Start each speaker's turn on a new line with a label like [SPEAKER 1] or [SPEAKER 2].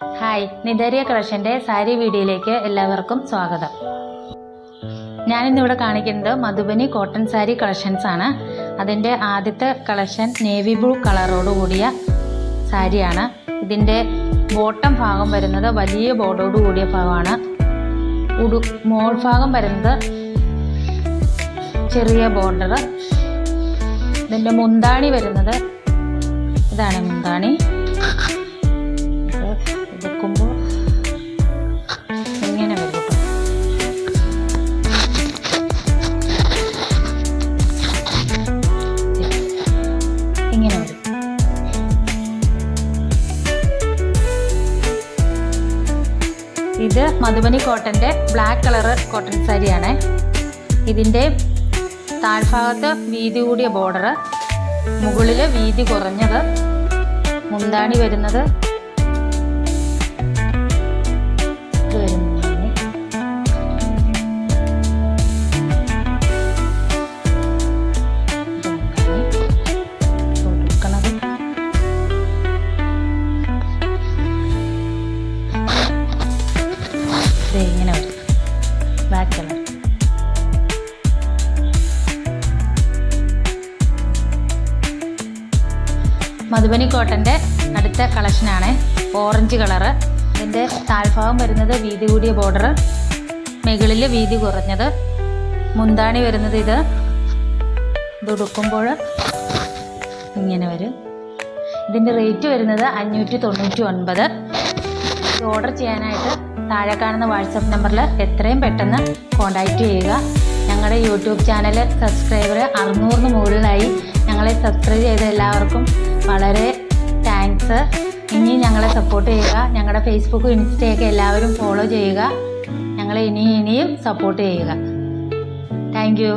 [SPEAKER 1] Hi, നിതാരിയ കളക്ഷൻ്റെ sari വീഡിയോയിലേക്ക് എല്ലാവർക്കും സ്വാഗതം. ഞാനിന്നിവിടെ കാണിക്കുന്നത് മധുബനി കോട്ടൺ സാരി കളക്ഷൻസ് ആണ്. അതിൻ്റെ ആദ്യത്തെ കളക്ഷൻ നേവി ബ്ലൂ കളറോട് കൂടിയ സാരിയാണ്. ഇതിൻ്റെ ബോട്ടം ഭാഗം വരുന്നത് വലിയ ബോർഡോട് കൂടിയ ഭാഗമാണ്. മോൾ ഭാഗം വരുന്നത് ചെറിയ ബോർഡർ. ഇതിൻ്റെ മുന്താണി വരുന്നത് ഇതാണ് മുന്താണി. എടുക്കുമ്പോൾ ഇങ്ങനെ വരും കേട്ടോ. ഇങ്ങനെ വരും. ഇത് മധുബനി കോട്ടൻ്റെ ബ്ലാക്ക് കളറ് കോട്ടൺ സാരിയാണ്. ഇതിൻ്റെ താഴ്ഭാഗത്ത് വീതി കൂടിയ ബോർഡർ, മുകളിൽ വീതി കുറഞ്ഞത്, മുന്താണി വരുന്നത് ഇങ്ങനെ വരും. Black colour. മധുബനി കോട്ടൻ്റെ അടുത്ത കളക്ഷനാണ് ഓറഞ്ച് കളറ്. ഇതിൻ്റെ താഴ്ഭാഗം വരുന്നത് വീതി കൂടിയ ബോർഡർ, മുകളിൽ വീതി കുറഞ്ഞത്, മുന്താണി വരുന്നത് ഇത് ഉടുക്കുമ്പോൾ ഇങ്ങനെ വരും. ഇതിൻ്റെ റേറ്റ് വരുന്നത് 599. ഇത് ഓർഡർ ചെയ്യാനായിട്ട് താഴെ കാണുന്ന വാട്സപ്പ് നമ്പറിൽ എത്രയും പെട്ടെന്ന് കോൺടാക്റ്റ് ചെയ്യുക. ഞങ്ങളുടെ യൂട്യൂബ് ചാനൽ സബ്സ്ക്രൈബർ 600 മുകളിലായി. ഞങ്ങളെ സബ്സ്ക്രൈബ് ചെയ്ത എല്ലാവർക്കും വളരെ താങ്ക്സ്. ഇനി ഞങ്ങളെ സപ്പോർട്ട് ചെയ്യുക. ഞങ്ങളുടെ ഫേസ്ബുക്കും ഇൻസ്റ്റയൊക്കെ എല്ലാവരും ഫോളോ ചെയ്യുക. ഞങ്ങളെ ഇനിയും സപ്പോർട്ട് ചെയ്യുക. Thank you.